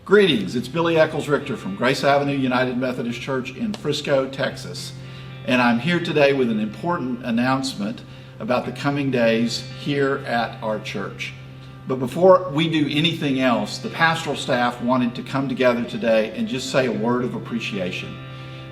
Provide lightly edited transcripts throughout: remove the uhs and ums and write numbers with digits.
Greetings, it's Billy Eccles Richter from Grace Avenue United Methodist Church in Frisco, Texas. And I'm here today with an important announcement about the coming days here at our church. But before we do anything else, the pastoral staff wanted to come together today and just say a word of appreciation.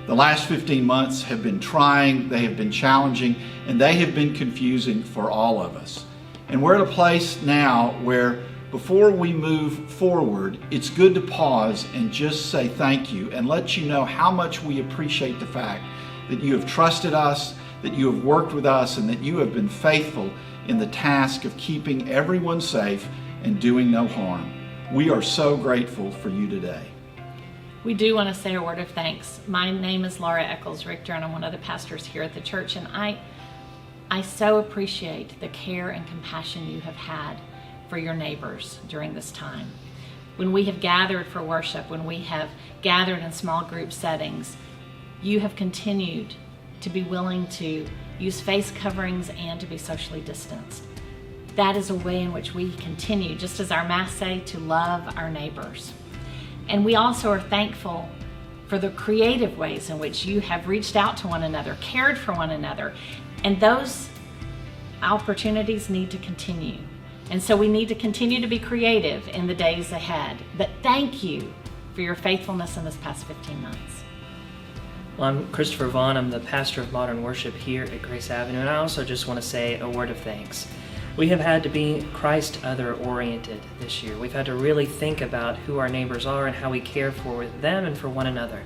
The last 15 months have been trying, they have been challenging, and they have been confusing for all of us. And we're at a place now where before we move forward, it's good to pause and just say thank you and let you know how much we appreciate the fact that you have trusted us, that you have worked with us, and that you have been faithful in the task of keeping everyone safe and doing no harm. We are so grateful for you today. We do want to say a word of thanks. My name is Laura Eccles Richter, and I'm one of the pastors here at the church, and I so appreciate the care and compassion you have had for your neighbors during this time. When we have gathered for worship, when we have gathered in small group settings, you have continued to be willing to use face coverings and to be socially distanced. That is a way in which we continue, just as our Mass say, to love our neighbors. And we also are thankful for the creative ways in which you have reached out to one another, cared for one another, and those opportunities need to continue. And so we need to continue to be creative in the days ahead. But thank you for your faithfulness in this past 15 months. Well, I'm Christopher Vaughn. I'm the pastor of modern worship here at Grace Avenue, and I also just want to say a word of thanks. We have had to be Christ other oriented this year. We've had to really think about who our neighbors are and how we care for them and for one another.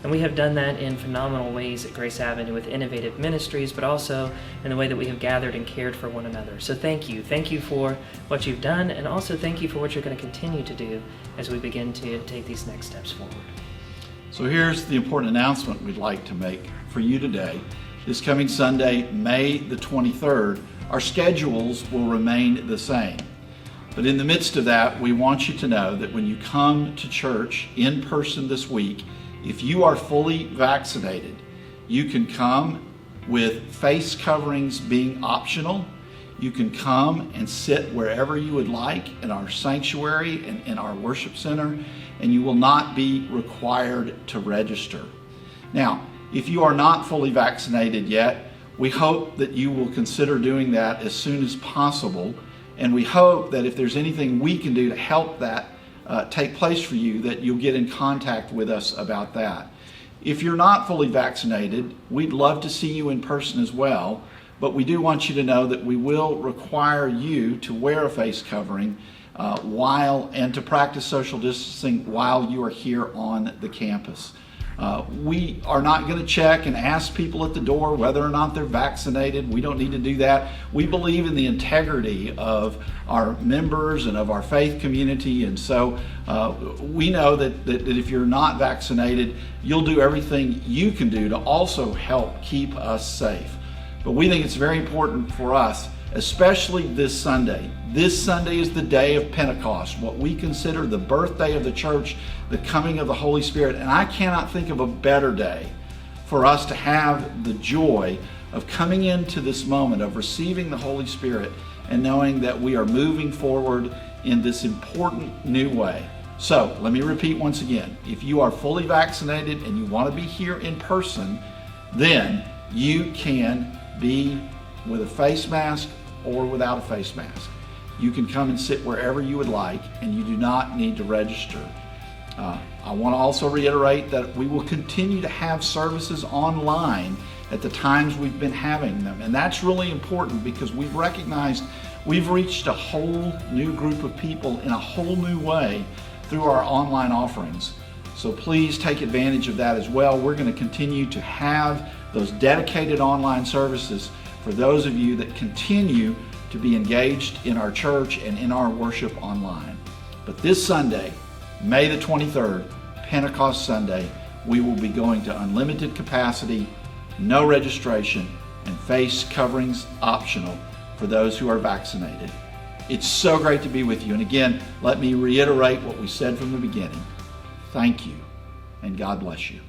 And we have done that in phenomenal ways at Grace Avenue with innovative ministries, but also in the way that we have gathered and cared for one another. So thank you. Thank you for what you've done, and also thank you for what you're going to continue to do as we begin to take these next steps forward. So here's the important announcement we'd like to make for you today. This coming Sunday, May the 23rd, our schedules will remain the same. But in the midst of that, we want you to know that when you come to church in person this week, if you are fully vaccinated, you can come with face coverings being optional. You can come and sit wherever you would like in our sanctuary and in our worship center, and you will not be required to register. Now, if you are not fully vaccinated yet, we hope that you will consider doing that as soon as possible, and we hope that if there's anything we can do to help that take place for you, that you'll get in contact with us about that. If you're not fully vaccinated, we'd love to see you in person as well, but we do want you to know that we will require you to wear a face covering and to practice social distancing while you are here on the campus. We are not going to check and ask people at the door whether or not they're vaccinated. We don't need to do that. We believe in the integrity of our members and of our faith community, and so we know that if you're not vaccinated, you'll do everything you can do to also help keep us safe. But we think it's very important for us, especially this Sunday. This Sunday is the day of Pentecost, what we consider the birthday of the church, the coming of the Holy Spirit. And I cannot think of a better day for us to have the joy of coming into this moment of receiving the Holy Spirit and knowing that we are moving forward in this important new way. So let me repeat once again, if you are fully vaccinated and you want to be here in person, then you can be with a face mask or without a face mask. You can come and sit wherever you would like, and you do not need to register. I want to also reiterate that we will continue to have services online at the times we've been having them, and that's really important because we've recognized we've reached a whole new group of people in a whole new way through our online offerings. So please take advantage of that as well. We're going to continue to have those dedicated online services for those of you that continue to be engaged in our church and in our worship online. But this Sunday, May the 23rd, Pentecost Sunday, we will be going to unlimited capacity, no registration, and face coverings optional for those who are vaccinated. It's so great to be with you. And again, let me reiterate what we said from the beginning. Thank you, and God bless you.